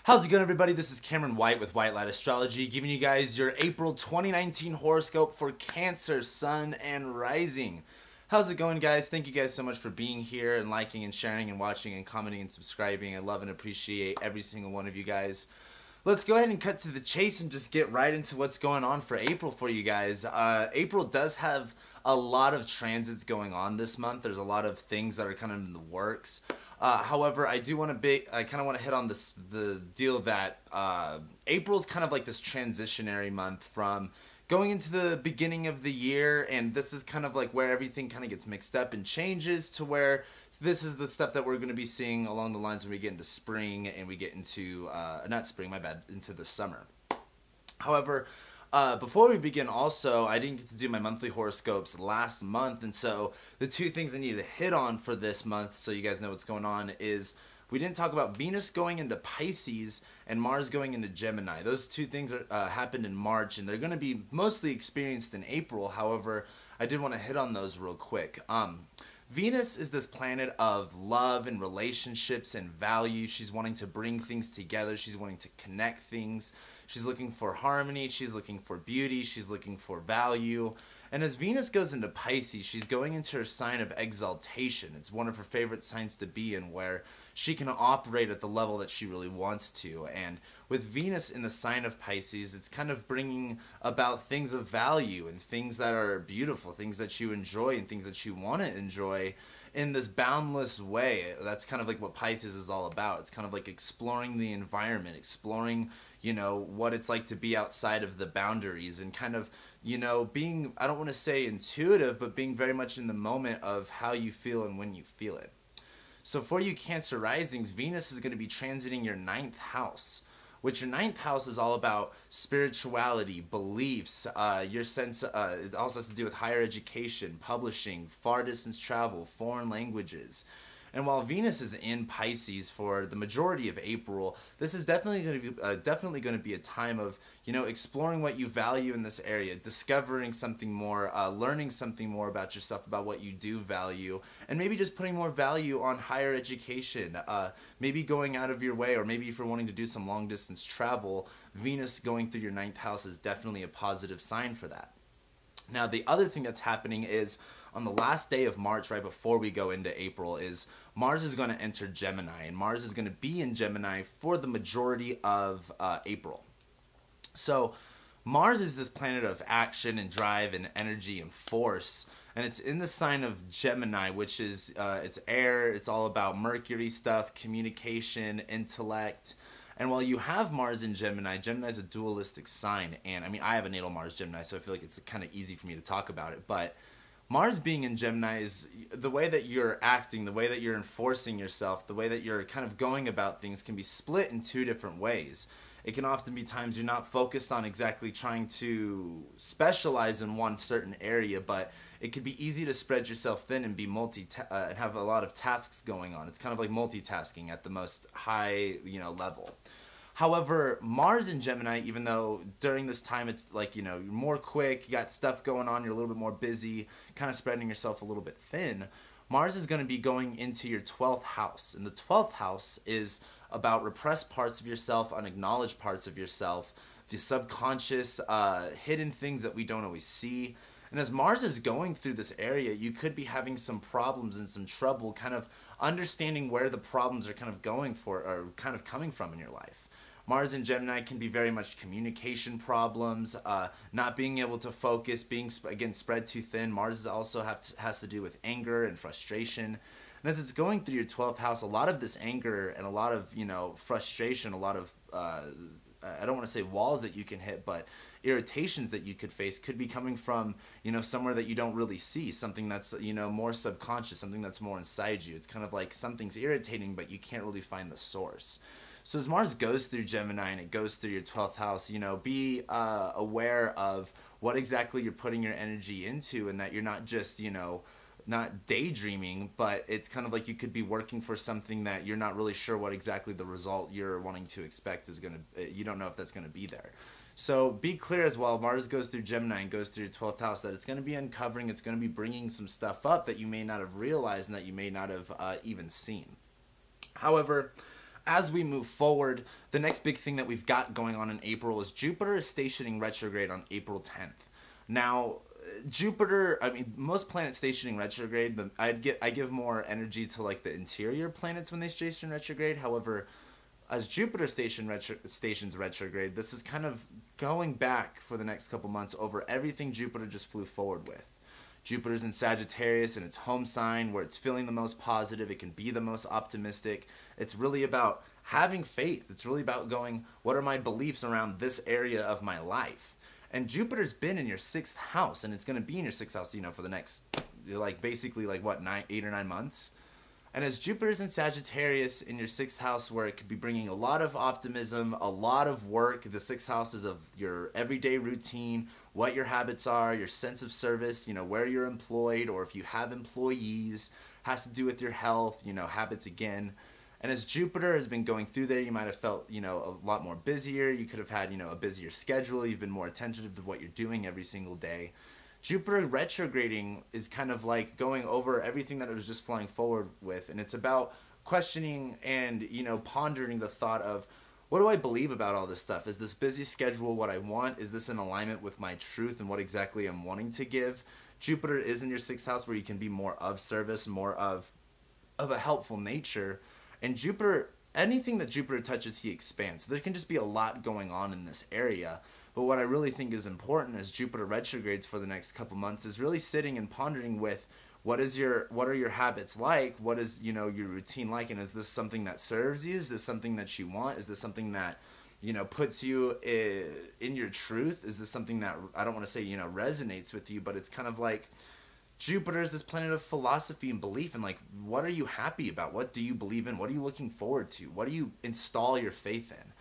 How's it going, everybody? This is Cameron White with White Light Astrology, giving you guys your April 2019 horoscope for Cancer, Sun, and Rising. How's it going, guys? Thank you guys so much for being here and liking and sharing and watching and commenting and subscribing. I love and appreciate every single one of you guys. Let's go ahead and cut to the chase and just get right into what's going on for April for you guys. April does have a lot of transits going on this month. There's a lot of things that are kind of in the works. However, I kind of want to hit on the deal that April's kind of like this transitionary month from going into the beginning of the year, and this is kind of like where everything kind of gets mixed up and changes to where this is the stuff that we're going to be seeing along the lines when we get into spring and we get into, not spring, my bad, into the summer. However, before we begin also, I didn't get to do my monthly horoscopes last month, and so the two things I need to hit on for this month so you guys know what's going on is we didn't talk about Venus going into Pisces and Mars going into Gemini. Those two things happened in March, and they're going to be mostly experienced in April. However, I did want to hit on those real quick. Venus is this planet of love and relationships and value. She's wanting to bring things together. She's wanting to connect things. She's looking for harmony. She's looking for beauty. She's looking for value. And as Venus goes into Pisces, she's going into her sign of exaltation. It's one of her favorite signs to be in, where she can operate at the level that she really wants to. And with Venus in the sign of Pisces, it's kind of bringing about things of value and things that are beautiful, things that you enjoy and things that you want to enjoy in this boundless way. That's kind of like what Pisces is all about. It's kind of like exploring the environment, exploring, you know, what it's like to be outside of the boundaries and kind of, you know, being, I don't want to say intuitive, but being very much in the moment of how you feel and when you feel it. So for you Cancer risings, Venus is going to be transiting your 9th house, which your 9th house is all about spirituality, beliefs, your sense, it also has to do with higher education, publishing, far distance travel, foreign languages. And while Venus is in Pisces for the majority of April, this is definitely going to be a time of, you know, exploring what you value in this area, discovering something more, learning something more about yourself, about what you do value, and maybe just putting more value on higher education, maybe going out of your way, or maybe if you're wanting to do some long distance travel, Venus going through your 9th house is definitely a positive sign for that. Now, the other thing that's happening is on the last day of March, right before we go into April, is Mars is going to enter Gemini, and Mars is going to be in Gemini for the majority of April. So Mars is this planet of action and drive and energy and force, and it's in the sign of Gemini, which is it's air. It's all about Mercury stuff, communication, intellect. And while you have Mars in Gemini, Gemini is a dualistic sign, and I mean, I have a natal Mars Gemini, so I feel like it's kind of easy for me to talk about it, but Mars being in Gemini is the way that you're acting, the way that you're enforcing yourself, the way that you're kind of going about things can be split in two different ways. It can often be times you're not focused on exactly trying to specialize in one certain area, but it could be easy to spread yourself thin and be and have a lot of tasks going on. It's kind of like multitasking at the most high, you know, level. However, Mars in Gemini, even though during this time it's like, you know, you're more quick, you got stuff going on, you're a little bit more busy, kind of spreading yourself a little bit thin, Mars is going to be going into your 12th house. And the 12th house is about repressed parts of yourself, unacknowledged parts of yourself, the subconscious, hidden things that we don't always see. And as Mars is going through this area, you could be having some problems and some trouble kind of understanding where the problems are kind of going for, or kind of coming from in your life. Mars in Gemini can be very much communication problems, not being able to focus, being, again, spread too thin. Mars also has to do with anger and frustration. And as it's going through your 12th house, a lot of this anger and a lot of, you know, frustration, a lot of, I don't want to say walls that you can hit, but irritations that you could face could be coming from, you know, somewhere that you don't really see, something that's, you know, more subconscious, something that's more inside you. It's kind of like something's irritating, but you can't really find the source. So as Mars goes through Gemini and it goes through your 12th house, you know, be aware of what exactly you're putting your energy into, and that you're not just, you know, not daydreaming, but it's kind of like you could be working for something that you're not really sure what exactly the result you're wanting to expect is going to, you don't know if that's going to be there. So be clear as well, Mars goes through Gemini and goes through your 12th house, that it's going to be uncovering, it's going to be bringing some stuff up that you may not have realized and that you may not have even seen. However, As we move forward, the next big thing that we've got going on in April is Jupiter is stationing retrograde on April 10th. Now, Jupiter, I mean, most planets stationing retrograde, I give more energy to like the interior planets when they station retrograde. However, as Jupiter stations retrograde, this is kind of going back for the next couple months over everything Jupiter just flew forward with. Jupiter's in Sagittarius in its home sign where it's feeling the most positive. It can be the most optimistic. It's really about having faith. It's really about going, what are my beliefs around this area of my life? And Jupiter's been in your 6th house, and it's going to be in your 6th house, for the next, basically 8 or 9 months. And as Jupiter's in Sagittarius in your 6th house, where it could be bringing a lot of optimism, a lot of work. The 6th house is of your everyday routine, what your habits are, your sense of service, where you're employed, or if you have employees, has to do with your health, habits again. And as Jupiter has been going through there, you might have felt, a lot more busier. You could have had, a busier schedule. You've been more attentive to what you're doing every single day. Jupiter retrograding is kind of like going over everything that it was just flying forward with. And it's about questioning and, pondering the thought of, what do I believe about all this stuff? Is this busy schedule what I want? Is this in alignment with my truth and what exactly I'm wanting to give? Jupiter is in your 6th house where you can be more of service, more of a helpful nature. And Jupiter, anything that Jupiter touches, he expands. So there can just be a lot going on in this area. But what I really think is important as Jupiter retrogrades for the next couple months is really sitting and pondering with what are your habits like? What is, your routine like? And is this something that serves you? Is this something that you want? Is this something that, puts you in your truth? Is this something that, I don't want to say, resonates with you, but it's kind of like Jupiter is this planet of philosophy and belief, and what are you happy about? What do you believe in? What are you looking forward to? What do you install your faith in?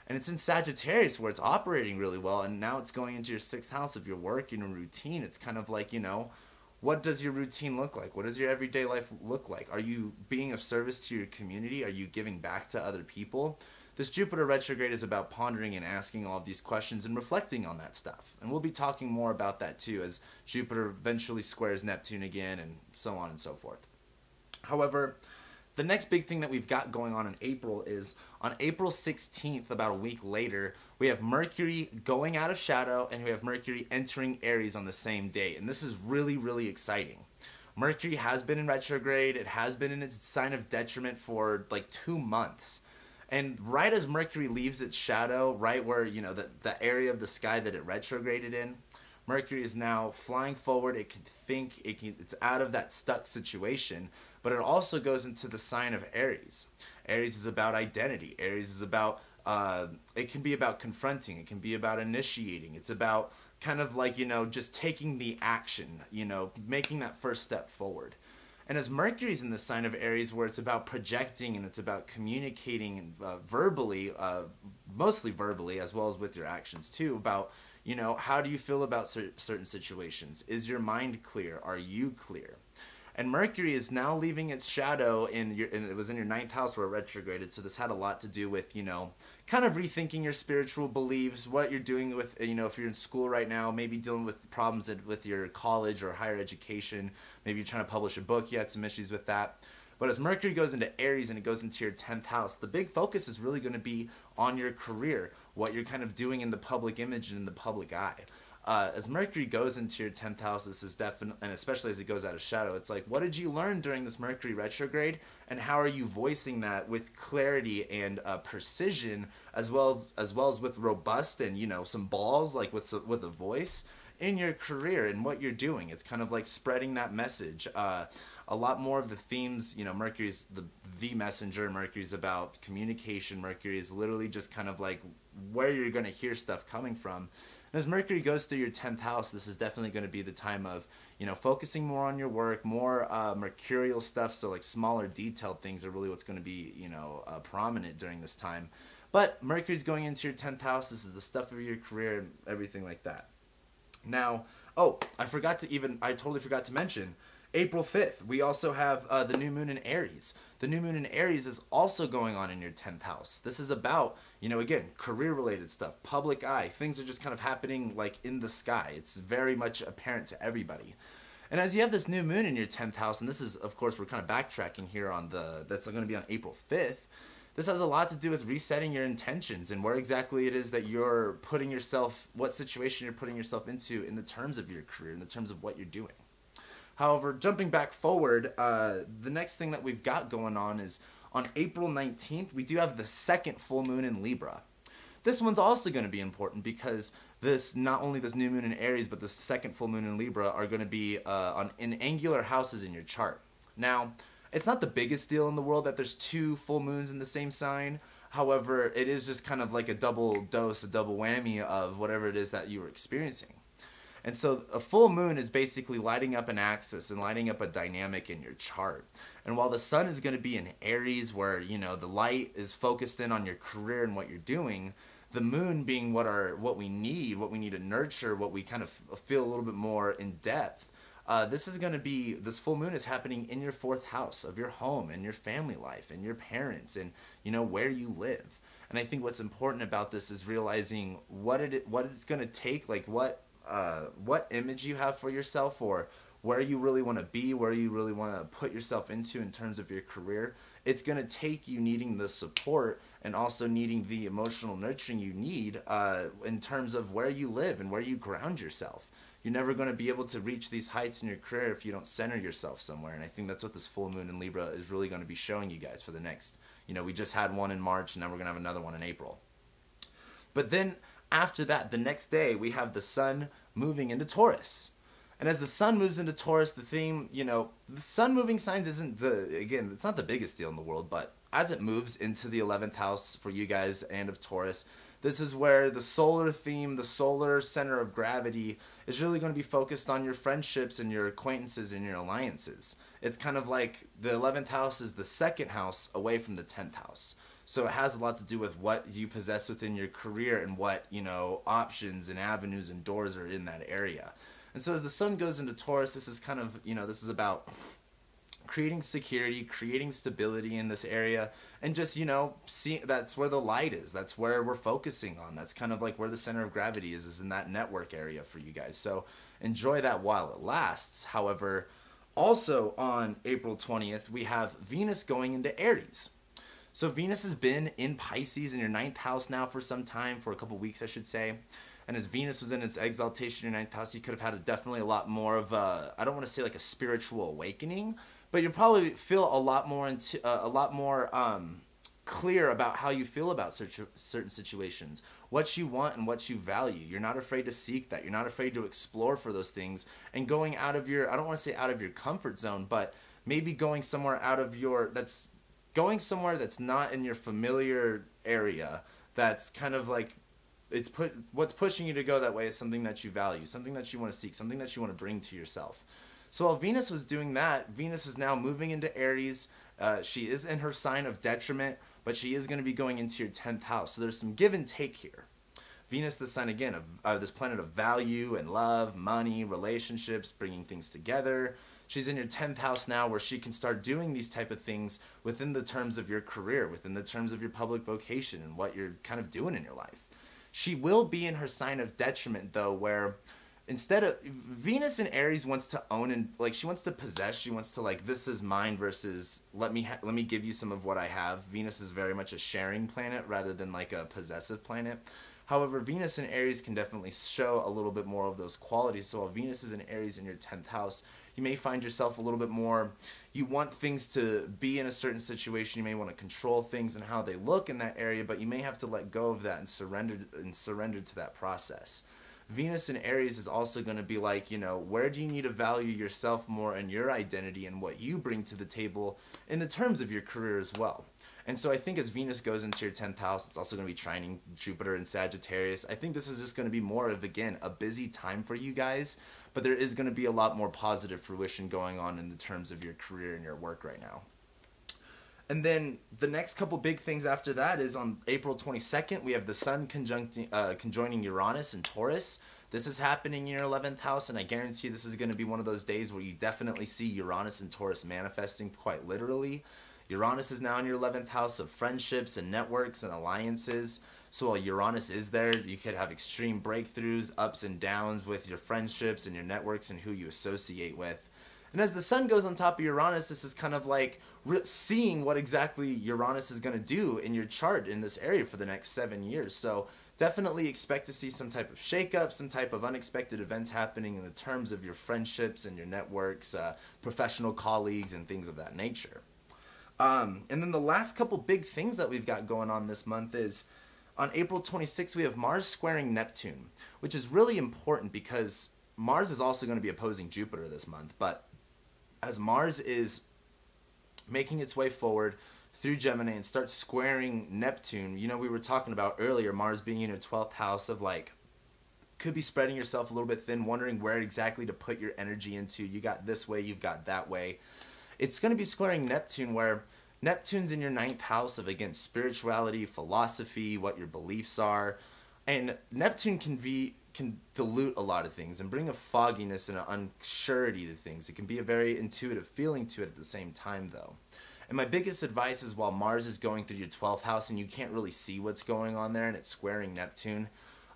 And it's in Sagittarius where it's operating really well, and now it's going into your 6th house of your work and your routine. It's kind of like, what does your routine look like? What does your everyday life look like? Are you being of service to your community? Are you giving back to other people? This Jupiter retrograde is about pondering and asking all of these questions and reflecting on that stuff. And we'll be talking more about that too as Jupiter eventually squares Neptune again and so on and so forth. However, the next big thing that we've got going on in April is on April 16th, about a week later, we have Mercury going out of shadow and we have Mercury entering Aries on the same day. And this is really, really exciting. Mercury has been in retrograde. It has been in its sign of detriment for 2 months. And right as Mercury leaves its shadow, right where, the area of the sky that it retrograded in, Mercury is now flying forward. It can think, it's out of that stuck situation, but it also goes into the sign of Aries. Aries is about identity. Aries is about, it can be about confronting. It can be about initiating. It's about kind of just taking the action, making that first step forward. And as Mercury's in the sign of Aries where it's about projecting and it's about communicating verbally, mostly verbally as well as with your actions too, about, how do you feel about certain situations? Is your mind clear? Are you clear? And Mercury is now leaving its shadow and it was in your 9th house where it retrograded. So this had a lot to do with, kind of rethinking your spiritual beliefs, what you're doing with, if you're in school right now, maybe dealing with problems with your college or higher education. Maybe you're trying to publish a book, you had some issues with that. But as Mercury goes into Aries and it goes into your 10th house, the big focus is really going to be on your career, what you're kind of doing in the public image and in the public eye. As Mercury goes into your 10th house, this is definitely, and especially as it goes out of shadow, it's like, what did you learn during this Mercury retrograde, and how are you voicing that with clarity and precision, as well as with robust and some balls, with a voice in your career and what you're doing. It's kind of like spreading that message. A lot more of the themes, Mercury's the messenger. Mercury's about communication. Mercury is literally just kind of like where you're going to hear stuff coming from. And as Mercury goes through your 10th house, this is definitely going to be the time of, focusing more on your work, more mercurial stuff. So smaller detailed things are really what's going to be, prominent during this time. But Mercury's going into your 10th house. This is the stuff of your career and everything like that. Now, I totally forgot to mention, April 5th, we also have the new moon in Aries. The new moon in Aries is also going on in your 10th house. This is about, again, career-related stuff, public eye. Things are just kind of happening in the sky. It's very much apparent to everybody. And as you have this new moon in your 10th house, and this is, of course, we're kind of backtracking here on that's going to be on April 5th, This has a lot to do with resetting your intentions and where exactly it is that you're putting yourself, what situation you're putting yourself into in the terms of your career, in the terms of what you're doing. However, jumping back forward, the next thing that we've got going on is on April 19th, we do have the second full moon in Libra. This one's also going to be important because not only this new moon in Aries, but the second full moon in Libra are going to be in angular houses in your chart. Now, it's not the biggest deal in the world that there's two full moons in the same sign. However, it is just kind of like a double dose, a double whammy of whatever it is that you were experiencing. And so a full moon is basically lighting up an axis and lighting up a dynamic in your chart. And while the sun is going to be in Aries, where, you know, the light is focused in on your career and what you're doing, the moon being what we need to nurture, what we kind of feel a little bit more in depth. This full moon is happening in your fourth house of your home and your family life and your parents and, you know, where you live. And I think what's important about this is realizing what it's going to take, like what image you have for yourself, or where you really want to be, where you really want to put yourself into in terms of your career. It's going to take you needing the support and also needing the emotional nurturing you need in terms of where you live and where you ground yourself. You're never going to be able to reach these heights in your career if you don't center yourself somewhere. And I think that's what this full moon in Libra is really going to be showing you guys for the next, you know, we just had one in March and now we're going to have another one in April. But then after that, the next day, we have the sun moving into Taurus. And as the sun moves into Taurus, the theme, you know, the sun moving signs again, it's not the biggest deal in the world, but as it moves into the 11th house for you guys and of Taurus, this is where the solar theme, the solar center of gravity is really going to be focused on your friendships and your acquaintances and your alliances. It's kind of like the 11th house is the second house away from the 10th house. So it has a lot to do with what you possess within your career and what, you know, options and avenues and doors are in that area. And so as the sun goes into Taurus, this is kind of, you know, this is about creating security, creating stability in this area, and just, you know, that's where the light is. That's where we're focusing on. That's kind of like where the center of gravity is in that network area for you guys. So enjoy that while it lasts. However, also on April 20th, we have Venus going into Aries. So Venus has been in Pisces in your 9th house now for some time, for a couple weeks, I should say. And as Venus was in its exaltation in your 9th house, you could have had definitely a lot more of a, I don't want to say like a spiritual awakening, but you'll probably feel a lot more clear about how you feel about certain situations, what you want and what you value. You're not afraid to seek that. You're not afraid to explore for those things and going out of your, I don't want to say out of your comfort zone, but maybe going somewhere going somewhere that's not in your familiar area, that's kind of like, what's pushing you to go that way is something that you value, something that you want to seek, something that you want to bring to yourself. So while Venus was doing that, Venus is now moving into Aries. She is in her sign of detriment, but she is going to be going into your 10th house. So there's some give and take here. Venus, the sign again of this planet of value and love, money, relationships, bringing things together. She's in your 10th house now, where she can start doing these type of things within the terms of your career, within the terms of your public vocation and what you're kind of doing in your life. She will be in her sign of detriment, though, where instead of Venus in Aries wants to own and like she wants to possess, she wants to like, this is mine versus let me give you some of what I have. Venus is very much a sharing planet rather than like a possessive planet. However, Venus in Aries can definitely show a little bit more of those qualities. So while Venus is in Aries in your 10th house, you may find yourself a little bit more, you want things to be in a certain situation, you may want to control things and how they look in that area, but you may have to let go of that and surrender to that process. Venus in Aries is also going to be like, you know, where do you need to value yourself more and your identity and what you bring to the table in the terms of your career as well. And so I think as Venus goes into your 10th house, it's also going to be trining Jupiter and Sagittarius. I think this is just going to be more of, again, a busy time for you guys, but there is going to be a lot more positive fruition going on in the terms of your career and your work right now. And then the next couple big things after that is on April 22nd, we have the Sun conjoining Uranus in Taurus. This is happening in your 11th house, and I guarantee this is going to be one of those days where you definitely see Uranus and Taurus manifesting quite literally. Uranus is now in your 11th house of friendships and networks and alliances. So while Uranus is there, you could have extreme breakthroughs, ups and downs with your friendships and your networks and who you associate with. And as the sun goes on top of Uranus, this is kind of like seeing what exactly Uranus is going to do in your chart in this area for the next 7 years. So definitely expect to see some type of shakeup, some type of unexpected events happening in the terms of your friendships and your networks, professional colleagues, and things of that nature. And then the last couple big things that we've got going on this month is on April 26th, we have Mars squaring Neptune, which is really important because Mars is also going to be opposing Jupiter this month. But as Mars is making its way forward through Gemini and starts squaring Neptune, you know, we were talking about earlier, Mars being in your 12th house of like, could be spreading yourself a little bit thin, wondering where exactly to put your energy into. You got this way, you've got that way. It's going to be squaring Neptune, where Neptune's in your 9th house of, again, spirituality, philosophy, what your beliefs are. And Neptune can dilute a lot of things and bring a fogginess and an unsurety to things. It can be a very intuitive feeling to it at the same time, though. And my biggest advice is while Mars is going through your 12th house and you can't really see what's going on there and it's squaring Neptune,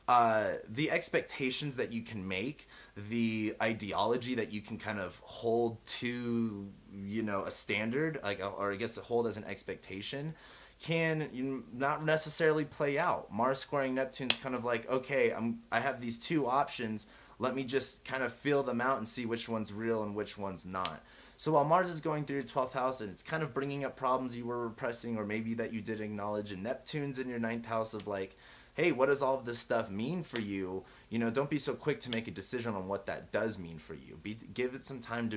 the expectations that you can make, the ideology that you can kind of hold to, you know, a standard, like, or I guess to hold as an expectation, can not necessarily play out. Mars squaring Neptune's kind of like, okay, I have these two options. Let me just kind of feel them out and see which one's real and which one's not. So while Mars is going through your 12th house and it's kind of bringing up problems you were repressing or maybe that you did acknowledge, and Neptune's in your 9th house of like, hey, what does all of this stuff mean for you? You know, don't be so quick to make a decision on what that does mean for you. Give it some time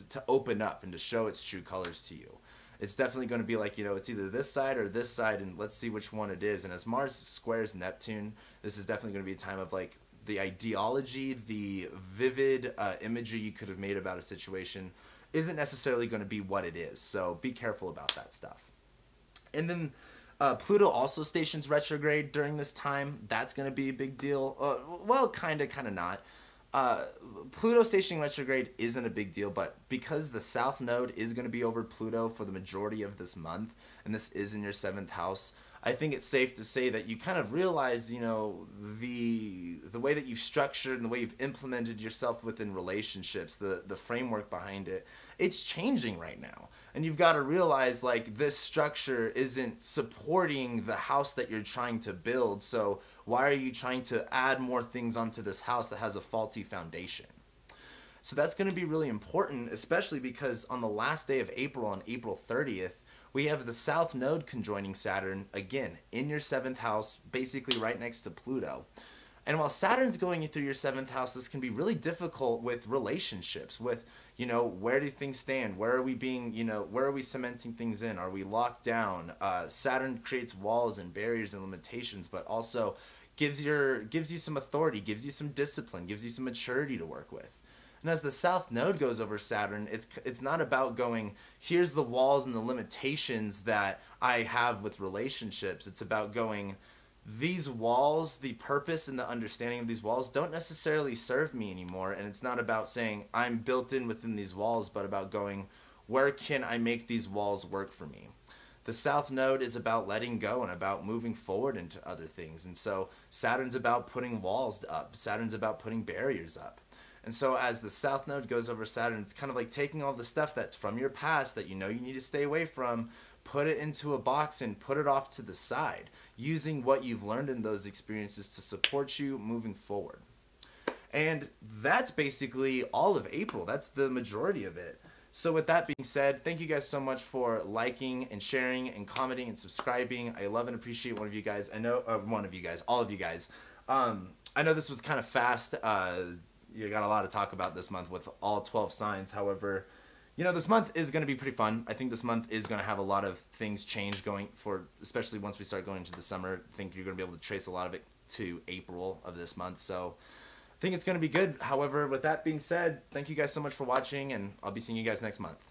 to open up and to show its true colors to you. It's definitely going to be like, you know, it's either this side or this side, and let's see which one it is. And as Mars squares Neptune, this is definitely going to be a time of like the ideology, the vivid imagery you could have made about a situation isn't necessarily going to be what it is. So be careful about that stuff. And then Pluto also stations retrograde during this time. That's going to be a big deal. Well, kind of not. Pluto stationing retrograde isn't a big deal, but because the South Node is going to be over Pluto for the majority of this month, and this is in your 7th house, I think it's safe to say that you kind of realize, you know, the way that you've structured and the way you've implemented yourself within relationships, the framework behind it, it's changing right now. And you've got to realize, like, this structure isn't supporting the house that you're trying to build, so why are you trying to add more things onto this house that has a faulty foundation? So that's going to be really important, especially because on the last day of April, on April 30th, we have the South Node conjoining Saturn, again, in your 7th house, basically right next to Pluto. And while Saturn's going through your 7th house, this can be really difficult with relationships, with, you know, where do things stand? Where are we being, you know, where are we cementing things in? Are we locked down? Saturn creates walls and barriers and limitations, but also gives you some authority, gives you some discipline, gives you some maturity to work with. And as the South Node goes over Saturn, it's not about going, here's the walls and the limitations that I have with relationships. It's about going, these walls, the purpose and the understanding of these walls don't necessarily serve me anymore. And it's not about saying I'm built in within these walls, but about going, where can I make these walls work for me? The South Node is about letting go and about moving forward into other things. And so Saturn's about putting walls up. Saturn's about putting barriers up. And so as the South Node goes over Saturn, it's kind of like taking all the stuff that's from your past that you know you need to stay away from, put it into a box and put it off to the side, using what you've learned in those experiences to support you moving forward. And that's basically all of April. That's the majority of it. So with that being said, thank you guys so much for liking and sharing and commenting and subscribing. I love and appreciate all of you guys. I know this was kind of fast. You got a lot to talk about this month with all 12 signs. However, you know, this month is going to be pretty fun. I think this month is going to have a lot of things change going for, especially once we start going into the summer. I think you're going to be able to trace a lot of it to April of this month. So I think it's going to be good. However, with that being said, thank you guys so much for watching, and I'll be seeing you guys next month.